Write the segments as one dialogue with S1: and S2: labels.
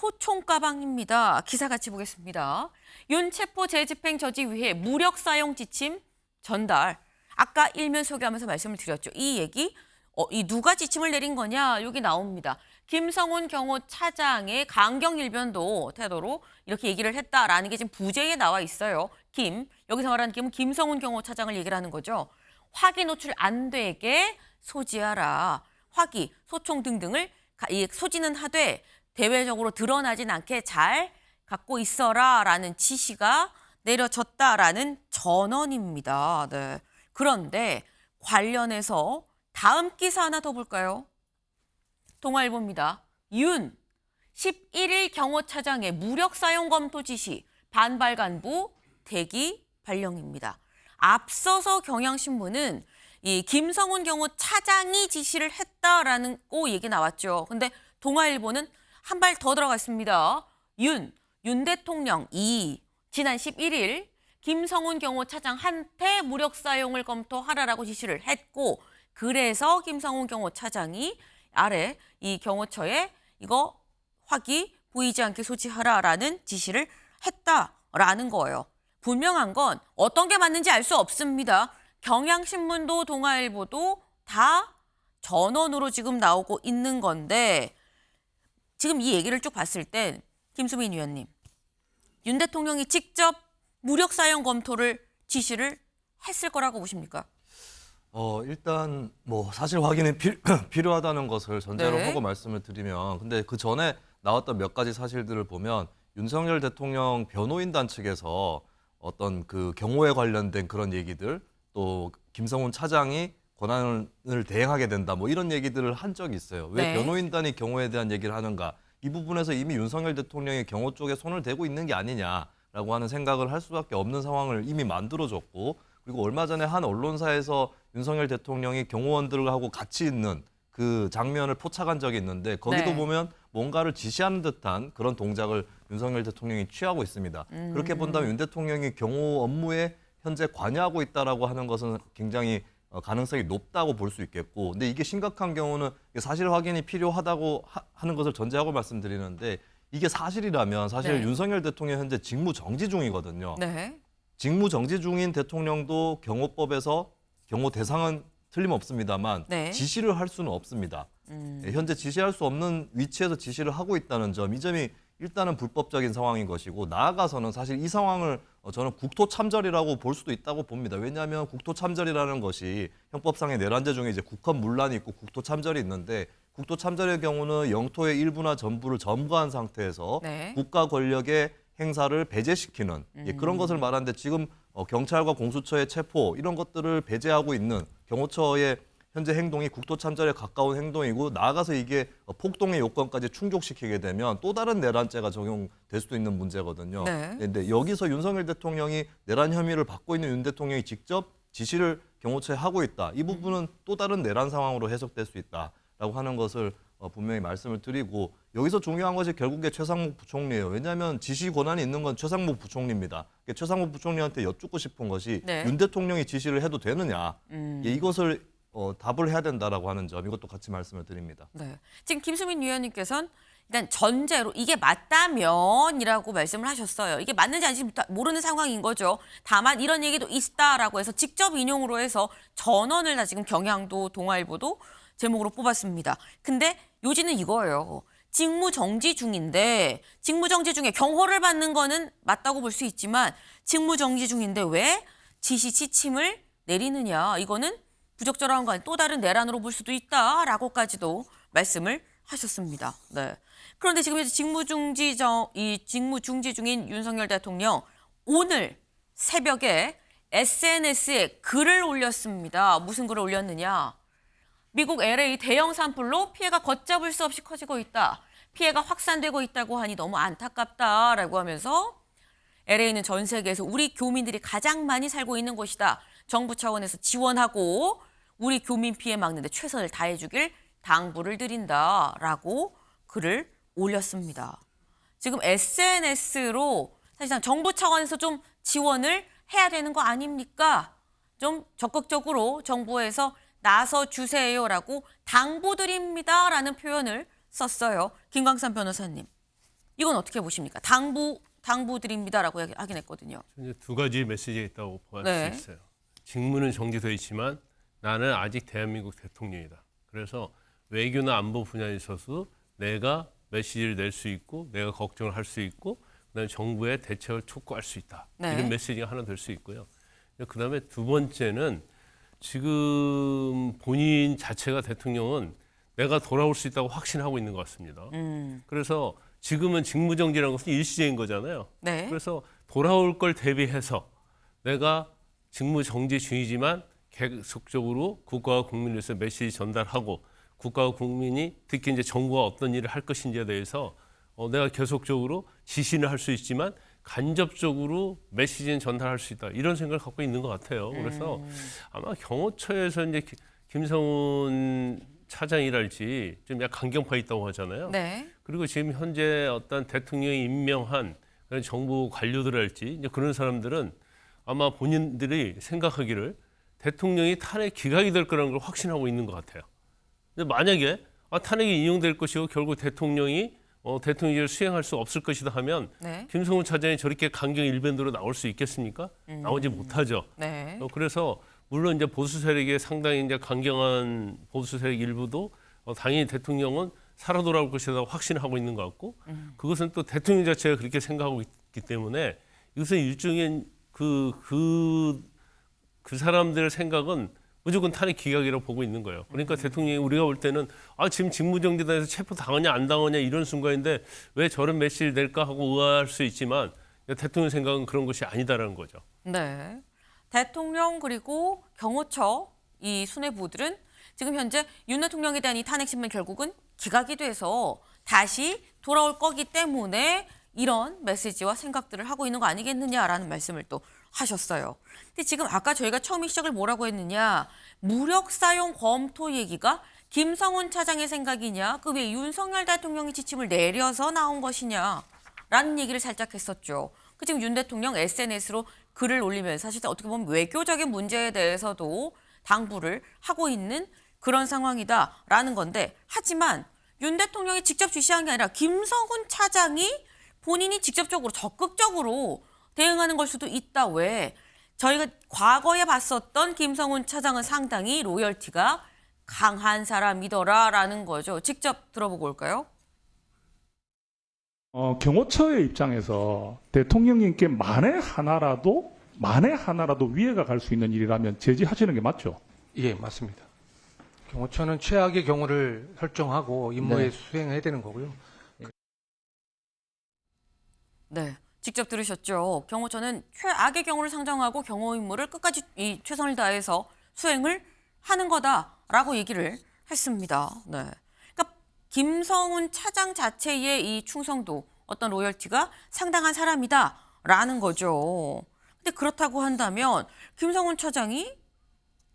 S1: 소총 가방입니다. 기사 같이 보겠습니다. 윤체포 재집행 저지 위해 무력 사용 지침 전달. 아까 일면 소개하면서 말씀을 드렸죠. 이 얘기, 이 누가 지침을 내린 거냐? 여기 나옵니다. 김성훈 경호차장의 강경 일변도 태도로 이렇게 얘기를 했다라는 게 지금 부제에 나와 있어요. 여기서 말하는 김은 김성훈 경호차장을 얘기를 하는 거죠. 화기 노출 안 되게 소지하라. 화기, 소총 등등을 소지는 하되 대외적으로 드러나진 않게 잘 갖고 있어라라는 지시가 내려졌다라는 전언입니다. 네. 그런데 관련해서 다음 기사 하나 더 볼까요? 동아일보입니다. 11일 경호차장의 무력 사용 검토 지시, 반발 간부 대기 발령입니다. 앞서서 경향신문은 이 김성훈 경호차장이 지시를 했다라는 얘기 나왔죠. 근데 동아일보는 한 발 더 들어갔습니다. 윤 대통령 지난 11일 김성훈 경호차장한테 무력 사용을 검토하라라고 지시를 했고, 그래서 김성훈 경호차장이 아래 이 경호처에 이거 화기 보이지 않게 소지하라라는 지시를 했다라는 거예요. 분명한 건 어떤 게 맞는지 알 수 없습니다. 경향신문도 동아일보도 다 전원으로 지금 나오고 있는 건데, 지금 이 얘기를 쭉 봤을 땐 김수민 위원님, 윤 대통령이 직접 무력 사용 검토를 지시를 했을 거라고 보십니까?
S2: 일단 뭐 사실 확인이 필요하다는 것을 전제로
S1: 네.
S2: 하고 말씀을 드리면, 근데 그 전에 나왔던 몇 가지 사실들을 보면 윤석열 대통령 변호인단 측에서 어떤 그 경호에 관련된 그런 얘기들, 또 김성훈 차장이 권한을 대행하게 된다, 뭐 이런 얘기들을 한 적이 있어요. 왜
S1: 네.
S2: 변호인단이 경호에 대한 얘기를 하는가? 이 부분에서 이미 윤석열 대통령이 경호 쪽에 손을 대고 있는 게 아니냐라고 하는 생각을 할 수밖에 없는 상황을 이미 만들어줬고, 그리고 얼마 전에 한 언론사에서 윤석열 대통령이 경호원들하고 같이 있는 그 장면을 포착한 적이 있는데, 거기도
S1: 네.
S2: 보면 뭔가를 지시하는 듯한 그런 동작을 윤석열 대통령이 취하고 있습니다. 그렇게 본다면 윤 대통령이 경호 업무에 현재 관여하고 있다라고 하는 것은 굉장히 가능성이 높다고 볼 수 있겠고, 근데 이게 심각한 경우는 사실 확인이 필요하다고 하는 것을 전제하고 말씀드리는데, 이게 사실이라면 사실
S1: 네.
S2: 윤석열 대통령 현재 직무 정지 중이거든요.
S1: 네.
S2: 직무 정지 중인 대통령도 경호법에서 경호 대상은 틀림없습니다만
S1: 네.
S2: 지시를 할 수는 없습니다. 현재 지시할 수 없는 위치에서 지시를 하고 있다는 점, 이 점이 일단은 불법적인 상황인 것이고, 나아가서는 사실 이 상황을 저는 국토 참전이라고 볼 수도 있다고 봅니다. 왜냐하면 국토 참전이라는 것이 형법상의 내란죄 중에 이제 국헌 문란이 있고 국토 참전이 있는데, 국토 참전의 경우는 영토의 일부나 전부를 점거한 상태에서
S1: 네.
S2: 국가 권력의 행사를 배제시키는 그런 것을 말하는데, 지금 경찰과 공수처의 체포 이런 것들을 배제하고 있는 경호처의 현재 행동이 국토 참전에 가까운 행동이고, 나아가서 이게 폭동의 요건까지 충족시키게 되면 또 다른 내란죄가 적용될 수도 있는 문제거든요.
S1: 네.
S2: 근데 여기서 윤석열 대통령이 내란 혐의를 받고 있는 윤 대통령이 직접 지시를 경호처에 하고 있다, 이 부분은 또 다른 내란 상황으로 해석될 수 있다라고 하는 것을 분명히 말씀을 드리고, 여기서 중요한 것이 결국에 최상목 부총리예요. 왜냐하면 지시 권한이 있는 건 최상목 부총리입니다. 최상목 부총리한테 여쭙고 싶은 것이
S1: 네.
S2: 윤 대통령이 지시를 해도 되느냐, 이것을 답을 해야 된다라고 하는 점, 이것도 같이 말씀을 드립니다.
S1: 네. 지금 김수민 위원님께서는 일단 전제로 이게 맞다면이라고 말씀을 하셨어요. 이게 맞는지 아닌지 모르는 상황인 거죠. 다만 이런 얘기도 있다라고 해서 직접 인용으로 해서 전언을 다 지금 경향도 동아일보도 제목으로 뽑았습니다. 근데 요지는 이거예요. 직무 정지 중인데, 직무 정지 중에 경호를 받는 거는 맞다고 볼 수 있지만 직무 정지 중인데 왜 지침을 내리느냐, 이거는 부적절한 거 아니, 또 다른 내란으로 볼 수도 있다라고까지도 말씀을 하셨습니다. 네. 그런데 지금 이제 직무 중지 중인 윤석열 대통령, 오늘 새벽에 SNS에 글을 올렸습니다. 무슨 글을 올렸느냐? 미국 LA 대형 산불로 피해가 걷잡을 수 없이 커지고 있다. 피해가 확산되고 있다고 하니 너무 안타깝다라고 하면서, LA는 전 세계에서 우리 교민들이 가장 많이 살고 있는 곳이다. 정부 차원에서 지원하고 우리 교민 피해 막는 데 최선을 다해주길 당부를 드린다라고 글을 올렸습니다. 지금 SNS로 사실상 정부 차원에서 좀 지원을 해야 되는 거 아닙니까? 좀 적극적으로 정부에서 나서 주세요라고 당부드립니다라는 표현을 썼어요. 김광삼 변호사님. 이건 어떻게 보십니까? 당부드립니다라고 하긴 했거든요.
S3: 이제 두 가지 메시지가 있다고 볼
S1: 네.
S3: 수 있어요. 직무는 정지되어 있지만 나는 아직 대한민국 대통령이다. 그래서 외교나 안보 분야에 있어서 내가 메시지를 낼 수 있고 내가 걱정을 할 수 있고 그다음에 정부의 대책을 촉구할 수 있다.
S1: 네.
S3: 이런 메시지가 하나 될 수 있고요. 그다음에 두 번째는 지금 본인 자체가 대통령은 내가 돌아올 수 있다고 확신하고 있는 것 같습니다. 그래서 지금은 직무정지라는 것은 일시적인 거잖아요.
S1: 네.
S3: 그래서 돌아올 걸 대비해서 내가 직무정지 중이지만 계속적으로 국가와 국민을 위해서 메시지 전달하고 국가와 국민이 특히 이제 정부가 어떤 일을 할 것인지에 대해서 내가 계속적으로 지시는 할 수 있지만 간접적으로 메시지는 전달할 수 있다. 이런 생각을 갖고 있는 것 같아요. 그래서 아마 경호처에서 이제 김성훈 차장이랄지 좀 약간 강경파 있다고 하잖아요.
S1: 네.
S3: 그리고 지금 현재 어떤 대통령이 임명한 그런 정부 관료들할지 이제 그런 사람들은 아마 본인들이 생각하기를 대통령이 탄핵 기각이 될 거라는 걸 확신하고 있는 것 같아요. 근데 만약에 탄핵이 인용될 것이고 결국 대통령이 대통령직을 수행할 수 없을 것이다 하면
S1: 네.
S3: 김성훈 차장이 저렇게 강경 일변도로 나올 수 있겠습니까? 나오지 못하죠.
S1: 네.
S3: 그래서 물론 이제 보수 세력의 상당히 이제 강경한 보수 세력 일부도 당연히 대통령은 살아 돌아올 것이라고 확신하고 있는 것 같고 그것은 또 대통령 자체가 그렇게 생각하고 있기 때문에 이것은 일종의 그 사람들의 생각은 무조건 탄핵 기각이라고 보고 있는 거예요. 그러니까 대통령이 우리가 볼 때는 지금 직무정지단에서 체포 당하냐 안 당하냐 이런 순간인데 왜 저런 메시지를 낼까 하고 의아할 수 있지만 대통령 생각은 그런 것이 아니다라는 거죠.
S1: 네. 대통령 그리고 경호처 이 수뇌부들은 지금 현재 윤 대통령에 대한 이 탄핵 심판 결국은 기각이 돼서 다시 돌아올 거기 때문에 이런 메시지와 생각들을 하고 있는 거 아니겠느냐라는 말씀을 또 하셨어요. 근데 지금 아까 저희가 처음에 시작을 뭐라고 했느냐. 무력 사용 검토 얘기가 김성훈 차장의 생각이냐. 그 왜 윤석열 대통령이 지침을 내려서 나온 것이냐라는 얘기를 살짝 했었죠. 그 지금 윤 대통령 SNS로 글을 올리면서 사실 어떻게 보면 외교적인 문제에 대해서도 당부를 하고 있는 그런 상황이다라는 건데 하지만 윤 대통령이 직접 지시한 게 아니라 김성훈 차장이 본인이 직접적으로 적극적으로 대응하는 걸 수도 있다. 왜? 저희가 과거에 봤었던 김성훈 차장은 상당히 로열티가 강한 사람이더라라는 거죠. 직접 들어보고 올까요?
S4: 경호처의 입장에서 대통령님께 만에 하나라도 위해가 갈 수 있는 일이라면 제지하시는 게 맞죠?
S5: 예, 맞습니다. 경호처는 최악의 경우를 설정하고 임무에
S4: 네.
S5: 수행해야 되는 거고요.
S1: 네. 직접 들으셨죠. 경호처는 최악의 경우를 상정하고 경호 임무를 끝까지 최선을 다해서 수행을 하는 거다라고 얘기를 했습니다. 네. 그러니까 김성훈 차장 자체의 이 충성도, 어떤 로열티가 상당한 사람이다라는 거죠. 근데 그렇다고 한다면 김성훈 차장이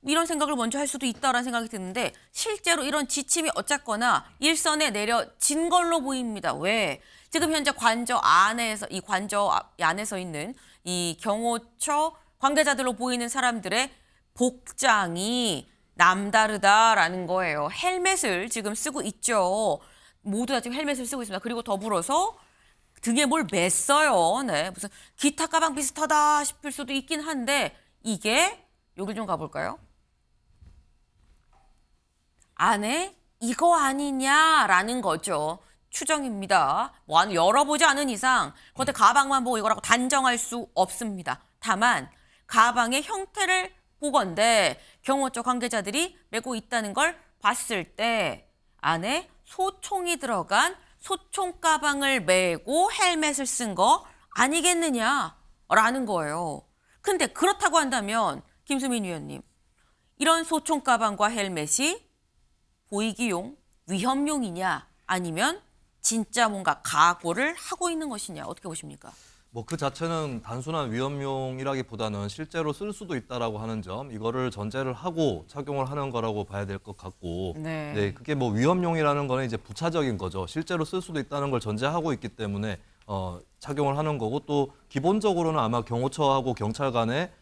S1: 이런 생각을 먼저 할 수도 있다라는 생각이 드는데 실제로 이런 지침이 어쨌거나 일선에 내려진 걸로 보입니다. 왜? 지금 현재 관저 안에서 있는 이 경호처 관계자들로 보이는 사람들의 복장이 남다르다라는 거예요. 헬멧을 지금 쓰고 있죠. 모두 다 지금 헬멧을 쓰고 있습니다. 그리고 더불어서 등에 뭘 맸어요. 네, 무슨 기타 가방 비슷하다 싶을 수도 있긴 한데 이게 여길 좀 가볼까요? 안에 이거 아니냐라는 거죠. 추정입니다. 열어보지 않은 이상 겉에 가방만 보고 이거라고 단정할 수 없습니다. 다만 가방의 형태를 보건대 경호처 관계자들이 메고 있다는 걸 봤을 때 안에 소총이 들어간 소총 가방을 메고 헬멧을 쓴 거 아니겠느냐라는 거예요. 근데 그렇다고 한다면 김수민 위원님, 이런 소총 가방과 헬멧이 보이기용, 위험용이냐 아니면 진짜 뭔가 각오를 하고 있는 것이냐 어떻게 보십니까?
S2: 뭐 그 자체는 단순한 위험용이라기보다는 실제로 쓸 수도 있다라고 하는 점, 이거를 전제를 하고 착용을 하는 거라고 봐야 될 것 같고,
S1: 네.
S2: 그게 뭐 위험용이라는 거는 이제 부차적인 거죠. 실제로 쓸 수도 있다는 걸 전제하고 있기 때문에 착용을 하는 거고, 또 기본적으로는 아마 경호처하고 경찰 간에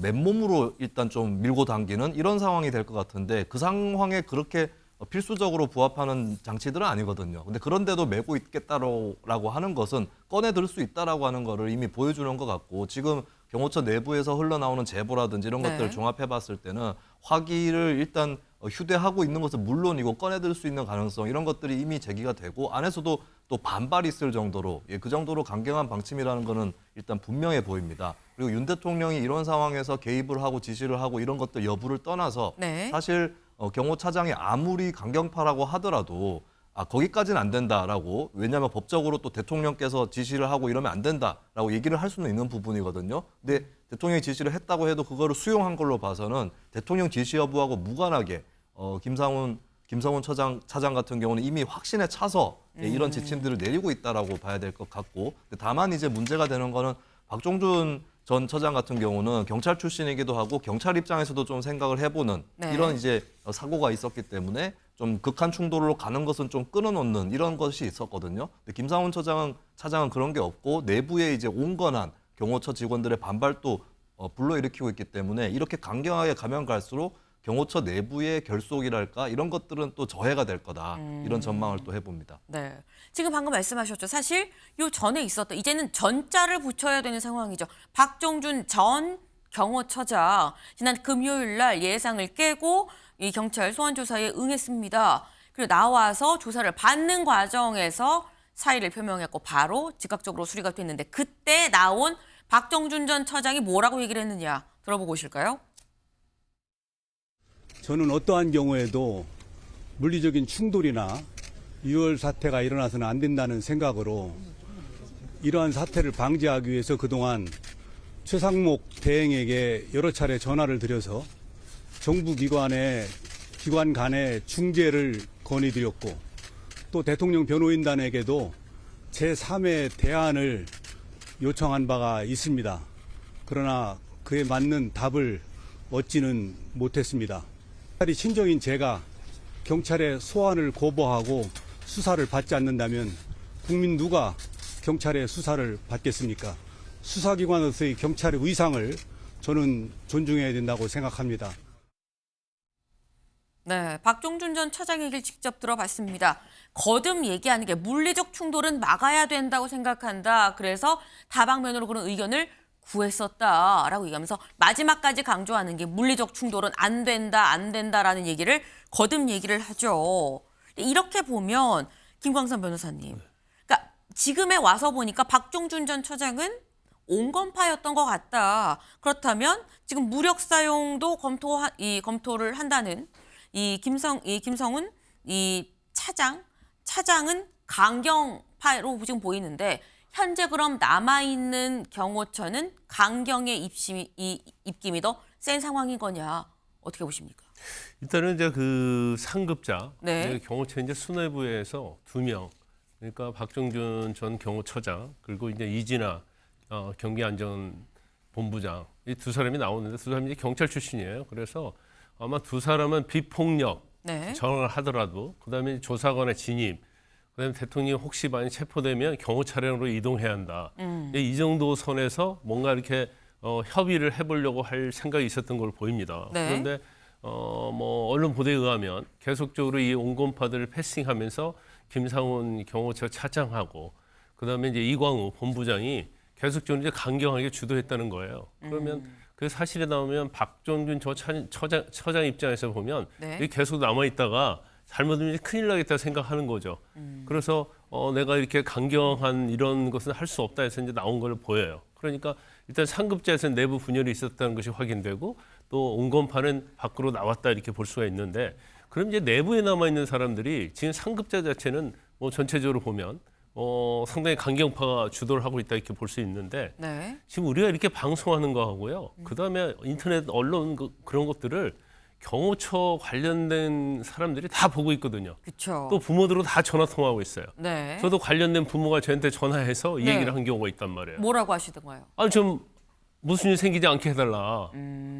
S2: 맨몸으로 일단 좀 밀고 당기는 이런 상황이 될 것 같은데 그 상황에 그렇게 필수적으로 부합하는 장치들은 아니거든요. 근데 그런데도 메고 있겠다라고 하는 것은 꺼내들 수 있다라고 하는 거를 이미 보여주는 것 같고, 지금 경호처 내부에서 흘러나오는 제보라든지 이런
S1: 네.
S2: 것들을 종합해봤을 때는 화기를 일단 휴대하고 있는 것은 물론이고 꺼내들 수 있는 가능성, 이런 것들이 이미 제기가 되고 안에서도 또 반발이 있을 정도로, 그 정도로 강경한 방침이라는 거는 일단 분명해 보입니다. 그리고 윤 대통령이 이런 상황에서 개입을 하고 지시를 하고 이런 것들 여부를 떠나서
S1: 네.
S2: 사실 경호차장이 아무리 강경파라고 하더라도 거기까지는 안 된다라고, 왜냐하면 법적으로 또 대통령께서 지시를 하고 이러면 안 된다라고 얘기를 할 수는 있는 부분이거든요. 근데 대통령이 지시를 했다고 해도 그거를 수용한 걸로 봐서는 대통령 지시 여부하고 무관하게 김성훈 차장 같은 경우는 이미 확신에 차서 이런 지침들을 내리고 있다라고 봐야 될 것 같고, 다만 이제 문제가 되는 거는 박종준 전 처장 같은 경우는 경찰 출신이기도 하고 경찰 입장에서도 좀 생각을 해보는
S1: 네.
S2: 이런 이제 사고가 있었기 때문에 좀 극한 충돌로 가는 것은 좀 끊어놓는 이런 것이 있었거든요. 근데 김상훈 차장은 그런 게 없고 내부에 이제 온건한 경호처 직원들의 반발도 불러일으키고 있기 때문에 이렇게 강경하게 가면 갈수록 경호처 내부의 결속이랄까 이런 것들은 또 저해가 될 거다. 이런 전망을 또 해봅니다.
S1: 네. 지금 방금 말씀하셨죠. 사실 요 전에 있었던, 이제는 전자를 붙여야 되는 상황이죠. 박종준 전 경호처장 지난 금요일 날 예상을 깨고 이 경찰 소환 조사에 응했습니다. 그리고 나와서 조사를 받는 과정에서 사의를 표명했고 바로 즉각적으로 수리가 됐는데, 그때 나온 박종준 전 처장이 뭐라고 얘기를 했느냐 들어보고 오실까요?
S6: 저는 어떠한 경우에도 물리적인 충돌이나 유혈 사태가 일어나서는 안 된다는 생각으로 이러한 사태를 방지하기 위해서 그동안 최상목 대행에게 여러 차례 전화를 드려서 정부 기관 간의 중재를 건의드렸고, 또 대통령 변호인단에게도 제3의 대안을 요청한 바가 있습니다. 그러나 그에 맞는 답을 얻지는 못했습니다. 친정인 제가 경찰의 소환을 거부하고 수사를 받지 않는다면 국민 누가 경찰의 수사를 받겠습니까? 수사기관으로서의 경찰의 의상을 저는 존중해야 된다고 생각합니다.
S1: 네, 박종준 전 처장 얘기를 직접 들어봤습니다. 거듭 얘기하는 게 물리적 충돌은 막아야 된다고 생각한다. 그래서 다방면으로 그런 의견을 구했었다라고 얘기하면서 마지막까지 강조하는 게 물리적 충돌은 안 된다라는 얘기를 거듭 얘기를 하죠. 이렇게 보면 김광선 변호사님, 그러니까 지금에 와서 보니까 박종준 전 처장은 온건파였던 것 같다. 그렇다면 지금 무력 사용도 검토를 한다는 이 김성훈 차장은 강경파로 지금 보이는데, 현재 그럼 남아있는 경호처는 강경의 입김이 더 센 상황인 거냐, 어떻게 보십니까?
S3: 일단은 이제 그 상급자,
S1: 네.
S3: 이제 경호처 이제 수뇌부에서 2명, 그러니까 박종준 전 경호처장 그리고 이제 이진아 경비안전본부장, 이 두 사람이 나오는데 두 사람이 이제 경찰 출신이에요. 그래서 아마 두 사람은 비폭력
S1: 네.
S3: 정을 하더라도 그다음에 조사관의 진입, 그다음에 대통령이 혹시 많이 체포되면 경호 차량으로 이동해야 한다. 이 정도 선에서 뭔가 이렇게 협의를 해보려고 할 생각이 있었던 걸로 보입니다.
S1: 네.
S3: 그런데 뭐 언론 보도에 의하면 계속적으로 이 온건파들을 패싱하면서 김상훈 경호처 차장하고 그다음에 이제 이광우 본부장이 계속적으로 이제 강경하게 주도했다는 거예요. 그러면 그 사실에 나오면 박종준 처장 입장에서 보면
S1: 네.
S3: 이게 계속 남아 있다가 잘못하면 큰일 나겠다 생각하는 거죠. 그래서 내가 이렇게 강경한 이런 것은 할 수 없다 해서 이제 나온 걸로 보여요. 그러니까 일단 상급자에서 내부 분열이 있었다는 것이 확인되고 또 온건파는 밖으로 나왔다 이렇게 볼 수가 있는데, 그럼 이제 내부에 남아 있는 사람들이 지금 상급자 자체는 뭐 전체적으로 보면 상당히 강경파가 주도를 하고 있다 이렇게 볼 수 있는데,
S1: 네.
S3: 지금 우리가 이렇게 방송하는 거하고요. 그다음에 인터넷 언론 그런 것들을 경호처 관련된 사람들이 다 보고 있거든요.
S1: 그렇죠.
S3: 또 부모들도 다 전화 통화하고 있어요.
S1: 네.
S3: 저도 관련된 부모가 저한테 전화해서 이
S1: 네.
S3: 얘기를 한 경우가 있단 말이에요.
S1: 뭐라고 하시던가요?
S3: 아니 좀 무슨 일 생기지 않게 해달라.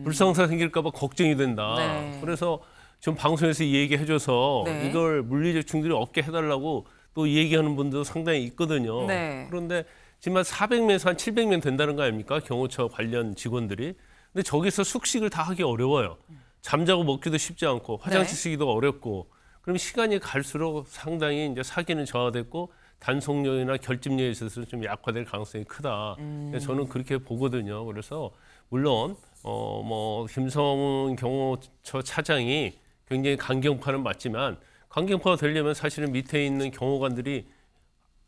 S3: 불상사 생길까 봐 걱정이 된다.
S1: 네.
S3: 그래서 좀 방송에서 이 얘기 해줘서
S1: 네.
S3: 이걸 물리적 충돌이 없게 해달라고 또 이 얘기하는 분도 상당히 있거든요.
S1: 네.
S3: 그런데 지금 한 400명에서 한 700명 된다는 거 아닙니까? 경호처 관련 직원들이. 근데 저기서 숙식을 다 하기 어려워요. 잠자고 먹기도 쉽지 않고 화장실
S1: 네.
S3: 쓰기도 어렵고, 그럼 시간이 갈수록 상당히 이제 사기는 저하됐고 단속력이나 결집력에 있어서 좀 약화될 가능성이 크다. 저는 그렇게 보거든요. 그래서 물론 뭐 김성훈 경호처 차장이 굉장히 강경파는 맞지만 강경파가 되려면 사실은 밑에 있는 경호관들이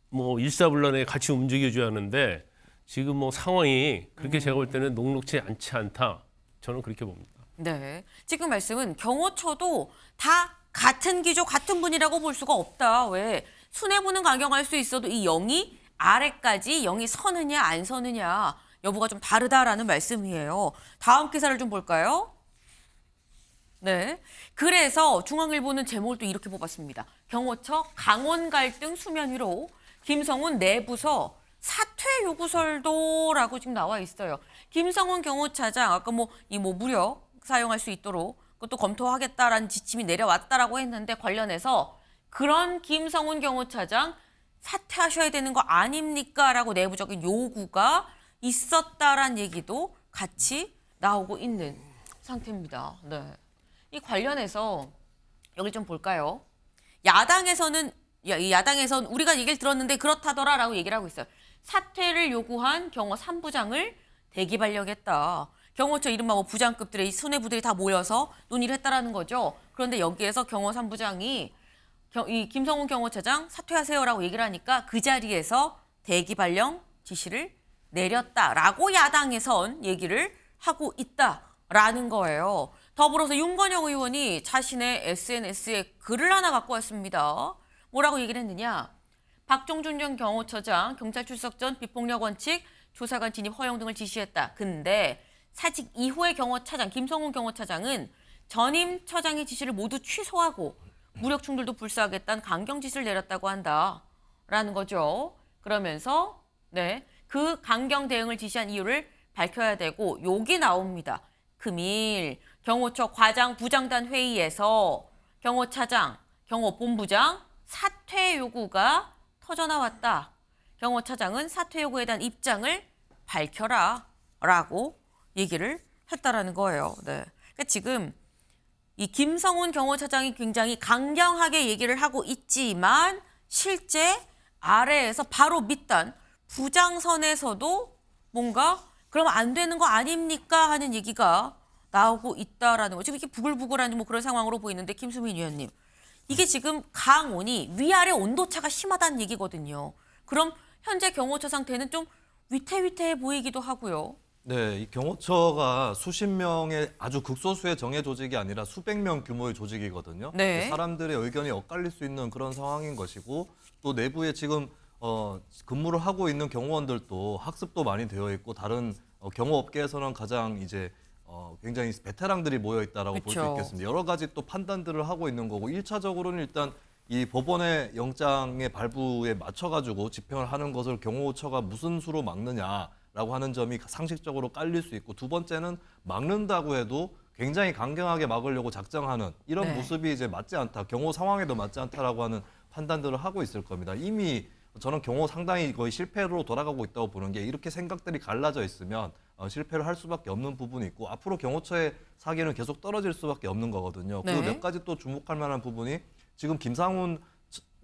S3: 뭐 일사불란하게 같이 움직여줘야 하는데 지금 뭐 상황이 그렇게 제가 볼 때는 녹록지 않지 않다. 저는 그렇게 봅니다.
S1: 네. 지금 말씀은 경호처도 다 같은 기조, 같은 분이라고 볼 수가 없다. 왜? 수뇌부는 강경할 수 있어도 이 0이 아래까지 0이 서느냐 안 서느냐 여부가 좀 다르다라는 말씀이에요. 다음 기사를 좀 볼까요? 네. 그래서 중앙일보는 제목을 또 이렇게 뽑았습니다. 경호처 강원 갈등 수면 위로 김성훈 내부서 사퇴 요구설도라고 지금 나와 있어요. 김성훈 경호차장 아까 무력 사용할 수 있도록 그것도 검토하겠다라는 지침이 내려왔다라고 했는데 관련해서 그런 김성훈 경호차장 사퇴하셔야 되는 거 아닙니까? 라고 내부적인 요구가 있었다란 얘기도 같이 나오고 있는 상태입니다. 네. 이 관련해서 여기 좀 볼까요? 야당에서는 우리가 얘기를 들었는데 그렇다더라라고 얘기를 하고 있어요. 사퇴를 요구한 경호 3부장을 대기 발령했다. 경호처 이른바 부장급들의 수뇌부들이 다 모여서 논의를 했다라는 거죠. 그런데 여기에서 경호 3부장이 이 김성훈 경호차장 사퇴하세요라고 얘기를 하니까 그 자리에서 대기 발령 지시를 내렸다라고 야당에선 얘기를 하고 있다라는 거예요. 더불어서 윤건영 의원이 자신의 SNS에 글을 하나 갖고 왔습니다. 뭐라고 얘기를 했느냐. 박종준 전 경호처장 경찰 출석 전 비폭력 원칙 조사관 진입 허용 등을 지시했다. 근데 사직 이후의 경호차장 김성훈 경호차장은 전임 처장의 지시를 모두 취소하고 무력 충돌도 불사하겠다는 강경 지시를 내렸다고 한다라는 거죠. 그러면서 그 강경 대응을 지시한 이유를 밝혀야 되고 욕이 나옵니다. 금일 경호처 과장 부장단 회의에서 경호차장, 경호본부장 사퇴 요구가 터져나왔다. 경호차장은 사퇴 요구에 대한 입장을 밝혀라라고 얘기를 했다라는 거예요. 네. 그러니까 지금 이 김성훈 경호차장이 굉장히 강경하게 얘기를 하고 있지만 실제 아래에서 바로 밑단 부장선에서도 뭔가 그러면 안 되는 거 아닙니까 하는 얘기가 나오고 있다라는 거. 지금 이렇게 부글부글한 그런 상황으로 보이는데 김수민 위원님. 이게 지금 강온이 위아래 온도차가 심하다는 얘기거든요. 그럼 현재 경호처 상태는 좀 위태위태해 보이기도 하고요.
S2: 네, 이 경호처가 수십 명의 아주 극소수의 정예 조직이 아니라 수백 명 규모의 조직이거든요.
S1: 네.
S2: 사람들의 의견이 엇갈릴 수 있는 그런 상황인 것이고 또 내부에 지금 근무를 하고 있는 경호원들도 학습도 많이 되어 있고 다른 경호업계에서는 가장 이제 굉장히 베테랑들이 모여 있다라고 볼 수
S1: 그쵸.
S2: 있겠습니다. 여러 가지 또 판단들을 하고 있는 거고 1차적으로는 일단 이 법원의 영장의 발부에 맞춰가지고 집행을 하는 것을 경호처가 무슨 수로 막느냐라고 하는 점이 상식적으로 깔릴 수 있고 두 번째는 막는다고 해도 굉장히 강경하게 막으려고 작정하는 이런
S1: 네.
S2: 모습이 이제 맞지 않다. 경호 상황에도 맞지 않다라고 하는 판단들을 하고 있을 겁니다. 이미 저는 경호 상당히 거의 실패로 돌아가고 있다고 보는 게 이렇게 생각들이 갈라져 있으면 실패를 할 수밖에 없는 부분이 있고 앞으로 경호처의 사기는 계속 떨어질 수밖에 없는 거거든요.
S1: 네.
S2: 그리고 몇 가지 또 주목할 만한 부분이 지금 김상훈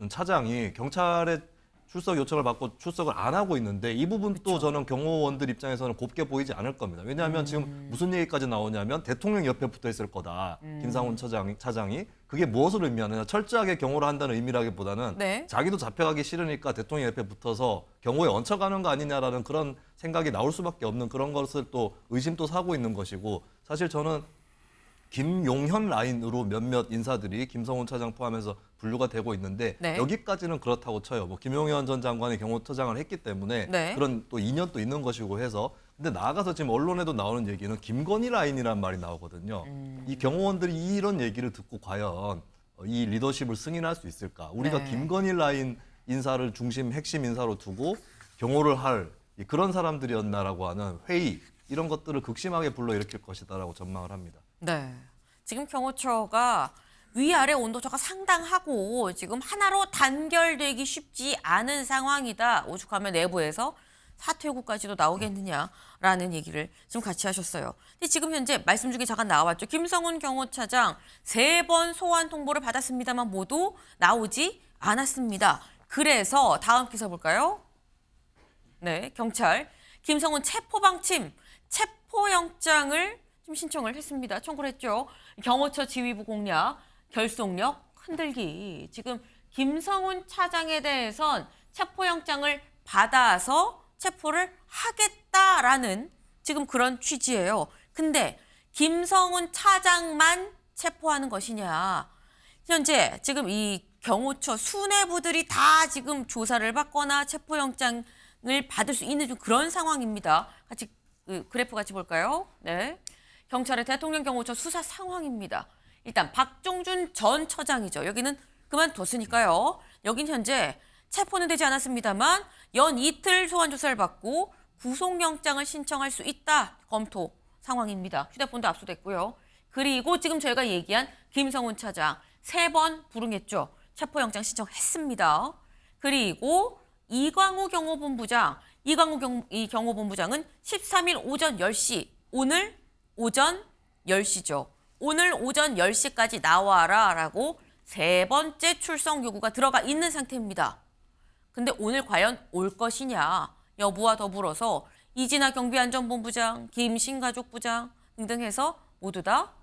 S2: 차장이 경찰의 출석 요청을 받고 출석을 안 하고 있는데 이 부분도 저는 경호원들 입장에서는 곱게 보이지 않을 겁니다. 왜냐하면 지금 무슨 얘기까지 나오냐면 대통령 옆에 붙어 있을 거다. 김상훈 차장이. 그게 무엇을 의미하느냐. 철저하게 경호를 한다는 의미라기보다는
S1: 네.
S2: 자기도 잡혀가기 싫으니까 대통령 옆에 붙어서 경호에 얹혀가는 거 아니냐라는 그런 생각이 나올 수밖에 없는 그런 것을 또 의심도 사고 있는 것이고 사실 저는 김용현 라인으로 몇몇 인사들이 김성훈 차장 포함해서 분류가 되고 있는데
S1: 네.
S2: 여기까지는 그렇다고 쳐요. 김용현 전 장관이 경호처장을 했기 때문에
S1: 네.
S2: 그런 또 인연도 있는 것이고 해서 근데 나아가서 지금 언론에도 나오는 얘기는 김건희 라인이란 말이 나오거든요. 이 경호원들이 이런 얘기를 듣고 과연 이 리더십을 승인할 수 있을까? 우리가
S1: 네.
S2: 김건희 라인 인사를 중심 핵심 인사로 두고 경호를 할 그런 사람들이었나라고 하는 회의 이런 것들을 극심하게 불러일으킬 것이다라고 전망을 합니다.
S1: 네. 지금 경호처가 위아래 온도차가 상당하고 지금 하나로 단결되기 쉽지 않은 상황이다. 오죽하면 내부에서 사퇴 요구까지도 나오겠느냐라는 얘기를 좀 같이 하셨어요. 근데 지금 현재 말씀 중에 잠깐 나왔죠. 김성훈 경호차장 3번 소환 통보를 받았습니다만 모두 나오지 않았습니다. 그래서 다음 기사 볼까요? 네, 경찰 김성훈 체포방침 체포영장을 좀 신청을 했습니다. 청구를 했죠. 경호처 지휘부 공략 결속력 흔들기. 지금 김성훈 차장에 대해선 체포영장을 받아서 체포를 하겠다라는 지금 그런 취지예요. 근데 김성훈 차장만 체포하는 것이냐. 현재 지금 이 경호처 수뇌부들이 다 지금 조사를 받거나 체포영장을 받을 수 있는 좀 그런 상황입니다. 같이 그래프 같이 볼까요? 네, 경찰의 대통령 경호처 수사 상황입니다. 일단 박종준 전 처장이죠. 여기는 그만뒀으니까요. 여긴 현재 체포는 되지 않았습니다만 연 이틀 소환 조사를 받고 구속영장을 신청할 수 있다. 검토 상황입니다. 휴대폰도 압수됐고요. 그리고 지금 저희가 얘기한 김성훈 차장 3번 불응했죠. 체포영장 신청했습니다. 그리고 이광우 경호본부장, 이 경호본부장은 13일 오전 10시, 오늘 오전 10시죠. 오늘 오전 10시까지 나와라라고 3번째 출석 요구가 들어가 있는 상태입니다. 근데 오늘 과연 올 것이냐 여부와 더불어서 이진아 경비안전본부장, 김신가족부장 등등 해서 모두 다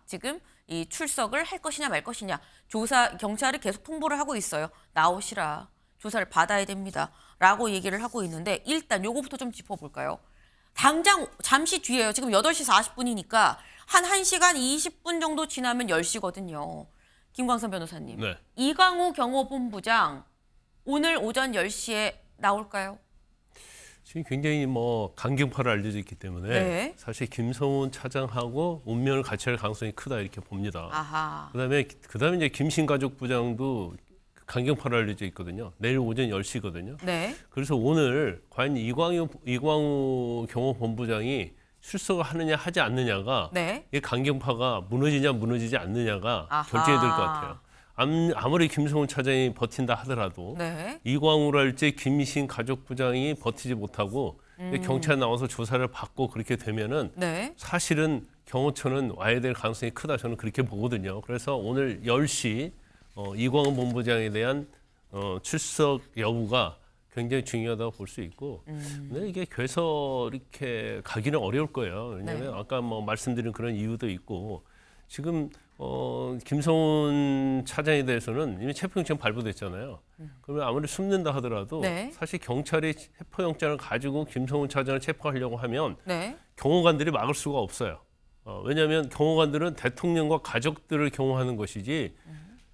S1: 지금 이 출석을 할 것이냐 말 것이냐 경찰이 계속 통보를 하고 있어요. 나오시라. 조사를 받아야 됩니다. 라고 얘기를 하고 있는데 일단 요거부터 좀 짚어볼까요? 당장 잠시 뒤에요. 지금 8시 40분이니까 한 1시간 20분 정도 지나면 10시거든요. 김광선 변호사님.
S3: 네.
S1: 이광우 경호본부장 오늘 오전 10시에 나올까요?
S3: 지금 굉장히 강경파로 알려져 있기 때문에
S1: 네.
S3: 사실 김성훈 차장하고 운명을 같이 할 가능성이 크다 이렇게 봅니다.
S1: 아하.
S3: 그다음에 이제 김신가족부장도 강경파로 알려져 있거든요. 내일 오전 10시거든요.
S1: 네.
S3: 그래서 오늘 과연 이광우 경호본부장이 출석을 하느냐 하지 않느냐가
S1: 네.
S3: 이 강경파가 무너지냐 무너지지 않느냐가
S1: 아하.
S3: 결정이 될 것 같아요. 아무리 김성훈 차장이 버틴다 하더라도
S1: 네.
S3: 이광우랄지 김신 가족부장이 버티지 못하고 경찰 나와서 조사를 받고 그렇게 되면은
S1: 네.
S3: 사실은 경호처는 와야 될 가능성이 크다 저는 그렇게 보거든요. 그래서 오늘 10시 이광우 본부장에 대한 출석 여부가 굉장히 중요하다고 볼 수 있고, 근데 이게 괴서 이렇게 가기는 어려울 거예요. 왜냐하면
S1: 네.
S3: 아까 말씀드린 그런 이유도 있고 지금 김성훈 차장에 대해서는 이미 체포영장 발부됐잖아요. 그러면 아무리 숨는다 하더라도
S1: 네.
S3: 사실 경찰이 체포영장을 가지고 김성훈 차장을 체포하려고 하면
S1: 네.
S3: 경호관들이 막을 수가 없어요. 왜냐하면 경호관들은 대통령과 가족들을 경호하는 것이지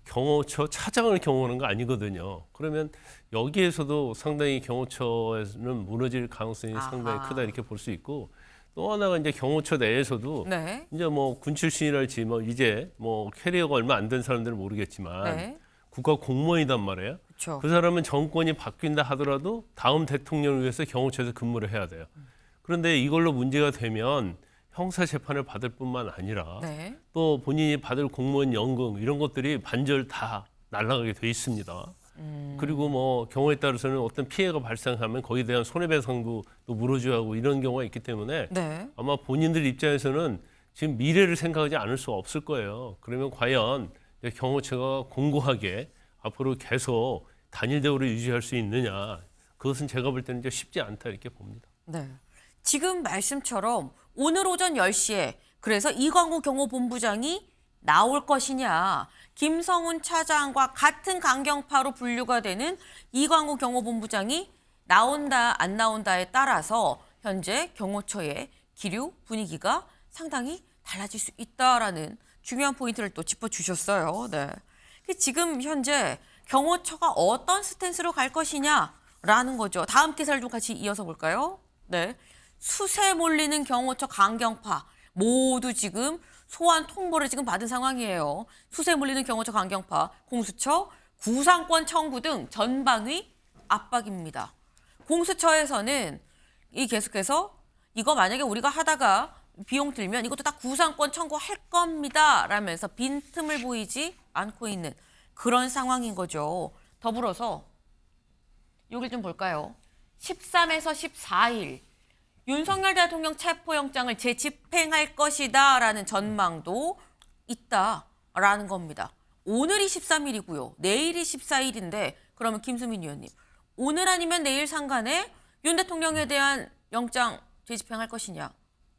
S3: 경호처 차장을 경호하는 거 아니거든요. 그러면 여기에서도 상당히 경호처에는 무너질 가능성이 상당히 크다 이렇게 볼 수 있고 또 하나가 이제 경호처 내에서도
S1: 네.
S3: 이제 군 출신이랄지 이제 캐리어가 얼마 안 된 사람들은 모르겠지만
S1: 네.
S3: 국가 공무원이단 말이에요.
S1: 그렇죠.
S3: 그 사람은 정권이 바뀐다 하더라도 다음 대통령을 위해서 경호처에서 근무를 해야 돼요. 그런데 이걸로 문제가 되면 형사 재판을 받을 뿐만 아니라
S1: 네.
S3: 또 본인이 받을 공무원 연금 이런 것들이 반절 다 날아가게 돼 있습니다. 그리고 경우에 따라서는 어떤 피해가 발생하면 거기에 대한 손해배상도 또 물어줘야 하고 이런 경우가 있기 때문에
S1: 네.
S3: 아마 본인들 입장에서는 지금 미래를 생각하지 않을 수가 없을 거예요. 그러면 과연 경호처가 공고하게 앞으로 계속 단일 대우를 유지할 수 있느냐, 그것은 제가 볼 때는 이제 쉽지 않다 이렇게 봅니다.
S1: 네. 지금 말씀처럼 오늘 오전 10시에 그래서 이광우 경호본부장이 나올 것이냐, 김성훈 차장과 같은 강경파로 분류가 되는 이광우 경호본부장이 나온다 안 나온다에 따라서 현재 경호처의 기류 분위기가 상당히 달라질 수 있다라는 중요한 포인트를 또 짚어주셨어요. 네. 지금 현재 경호처가 어떤 스탠스로 갈 것이냐라는 거죠. 다음 기사를 좀 같이 이어서 볼까요? 네. 수세 몰리는 경호처 강경파 모두 지금 소환 통보를 지금 받은 상황이에요. 수세 몰리는 경호처 강경파, 공수처, 구상권 청구 등 전방위 압박입니다. 공수처에서는 계속해서 이거 만약에 우리가 하다가 비용 들면 이것도 다 구상권 청구할 겁니다. 라면서 빈틈을 보이지 않고 있는 그런 상황인 거죠. 더불어서 여길 좀 볼까요? 13에서 14일 윤석열 대통령 체포영장을 재집행할 것이다라는 전망도 있다라는 겁니다. 오늘이 13일이고요. 내일이 14일인데 그러면 김수민 의원님, 오늘 아니면 내일 상간에 윤 대통령에 대한 영장 재집행할 것이냐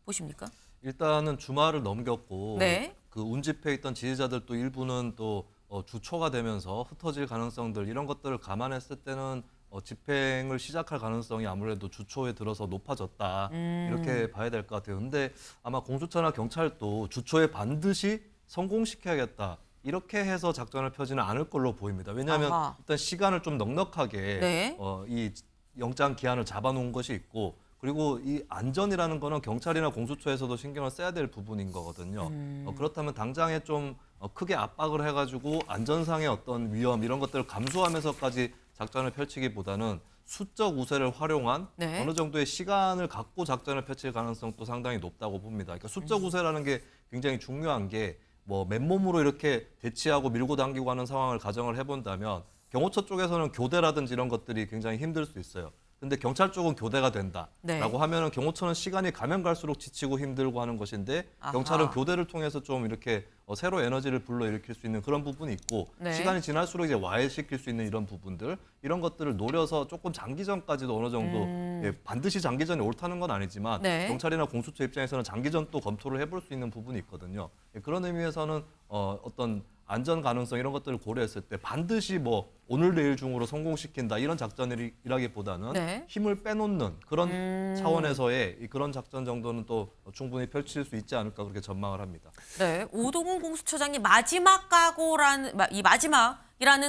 S1: 보십니까?
S2: 일단은 주말을 넘겼고
S1: 네.
S2: 그 운집해 있던 지지자들도 일부는 또 주초가 되면서 흩어질 가능성들 이런 것들을 감안했을 때는 집행을 시작할 가능성이 아무래도 주초에 들어서 높아졌다 이렇게 봐야 될 것 같아요. 근데 아마 공수처나 경찰도 주초에 반드시 성공시켜야겠다 이렇게 해서 작전을 펴지는 않을 걸로 보입니다. 왜냐하면
S1: 아하.
S2: 일단 시간을 좀 넉넉하게
S1: 네.
S2: 이 영장 기한을 잡아놓은 것이 있고 그리고 이 안전이라는 거는 경찰이나 공수처에서도 신경을 써야 될 부분인 거거든요. 그렇다면 당장에 좀 크게 압박을 해가지고 안전상의 어떤 위험 이런 것들을 감수하면서까지 작전을 펼치기보다는 수적 우세를 활용한
S1: 네.
S2: 어느 정도의 시간을 갖고 작전을 펼칠 가능성도 상당히 높다고 봅니다. 그러니까 수적 우세라는 게 굉장히 중요한 게 뭐 맨몸으로 이렇게 대치하고 밀고 당기고 하는 상황을 가정을 해본다면 경호처 쪽에서는 교대라든지 이런 것들이 굉장히 힘들 수 있어요. 근데 경찰 쪽은 교대가 된다라고
S1: 네.
S2: 하면은 경호처는 시간이 가면 갈수록 지치고 힘들고 하는 것인데
S1: 아하.
S2: 경찰은 교대를 통해서 좀 이렇게 새로 에너지를 불러일으킬 수 있는 그런 부분이 있고
S1: 네.
S2: 시간이 지날수록 이제 와해시킬 수 있는 이런 부분들 이런 것들을 노려서 조금 장기전까지도 어느 정도 예, 반드시 장기전이 옳다는 건 아니지만
S1: 네.
S2: 경찰이나 공수처 입장에서는 장기전 또 검토를 해볼 수 있는 부분이 있거든요. 예, 그런 의미에서는 어떤 안전 가능성 이런 것들을 고려했을 때 반드시 뭐 오늘 내일 중으로 성공시킨다 이런 작전이라기보다는
S1: 네.
S2: 힘을 빼놓는 그런 차원에서의 그런 작전 정도는 또 충분히 펼칠 수 있지 않을까 그렇게 전망을 합니다.
S1: 네, 오동훈 공수처장이 마지막이라는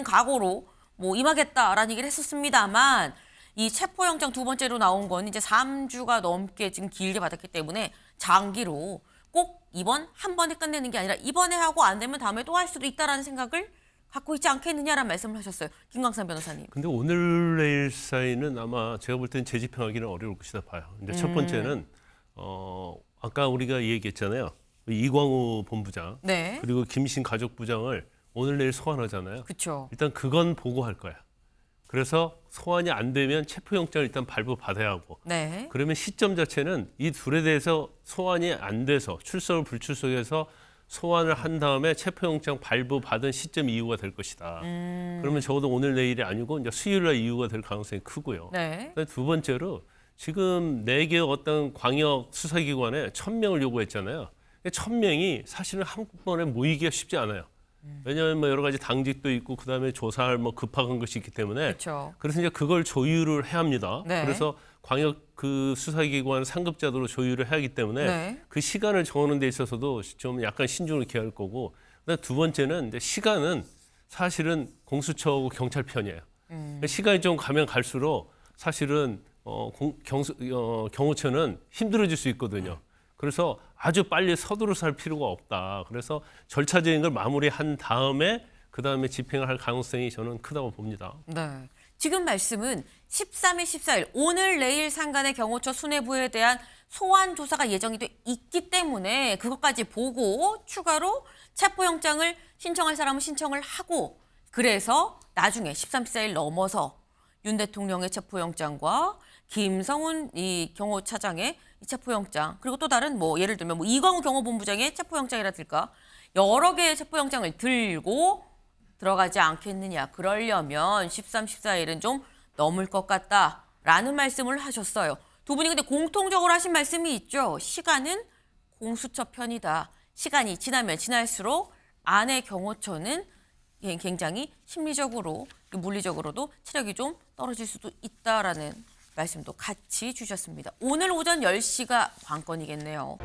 S1: 각오로 뭐 임하겠다라는 얘기를 했었습니다만 이 체포영장 두 번째로 나온 건 이제 3주가 넘게 지금 길게 받았기 때문에 장기로 꼭 이번 한 번에 끝내는 게 아니라 이번에 하고 안 되면 다음에 또 할 수도 있다라는 생각을 갖고 있지 않겠느냐라는 말씀을 하셨어요. 김광삼 변호사님.
S3: 근데 오늘 내일 사이는 아마 제가 볼 때는 재집행하기는 어려울 것이다 봐요. 근데 첫 번째는 아까 우리가 얘기했잖아요. 이광우 본부장
S1: 네.
S3: 그리고 김신 가족부장을 오늘 내일 소환하잖아요.
S1: 그렇죠.
S3: 일단 그건 보고할 거야. 그래서 소환이 안 되면 체포영장을 일단 발부받아야 하고
S1: 네.
S3: 그러면 시점 자체는 이 둘에 대해서 소환이 안 돼서 출석을 불출석해서 소환을 한 다음에 체포영장 발부받은 시점 이후가 될 것이다. 그러면 적어도 오늘 내일이 아니고 이제 수요일 날 이후가 될 가능성이 크고요.
S1: 네.
S3: 두 번째로 지금 4개 어떤 광역 수사기관에 1,000명을 요구했잖아요. 1,000명이 사실은 한번에 모이기가 쉽지 않아요. 왜냐하면 뭐 여러 가지 당직도 있고 그다음에 조사할 뭐 급한 것이 있기 때문에
S1: 그렇죠.
S3: 그래서 이제 그걸 조율을 해야 합니다.
S1: 네.
S3: 그래서 광역 그 수사기관 상급자들로 조율을 해야 하기 때문에
S1: 네.
S3: 그 시간을 정하는 데 있어서도 좀 약간 신중을 기할 거고 그다음에 두 번째는 이제 시간은 사실은 공수처하고 경찰 편이에요. 시간이 좀 가면 갈수록 사실은 경호처는 힘들어질 수 있거든요. 그래서 아주 빨리 서두르서 할 필요가 없다. 그래서 절차적인 걸 마무리한 다음에 그다음에 집행을 할 가능성이 저는 크다고 봅니다.
S1: 네. 지금 말씀은 13일, 14일 오늘 내일 상간의 경호처 수뇌부에 대한 소환 조사가 예정이 돼 있기 때문에 그것까지 보고 추가로 체포영장을 신청할 사람은 신청을 하고 그래서 나중에 13, 14일 넘어서 윤 대통령의 체포영장과 김성훈 이 경호차장의 이 체포영장 그리고 또 다른 뭐 예를 들면 뭐 이광우 경호본부장의 체포영장이라든가 여러 개의 체포영장을 들고 들어가지 않겠느냐. 그러려면 13, 14일은 좀 넘을 것 같다라는 말씀을 하셨어요. 두 분이 근데 공통적으로 하신 말씀이 있죠. 시간은 공수처 편이다. 시간이 지나면 지날수록 안의 경호처는 굉장히 심리적으로 물리적으로도 체력이 좀 떨어질 수도 있다라는 말씀도 같이 주셨습니다. 오늘 오전 10시가 관건이겠네요.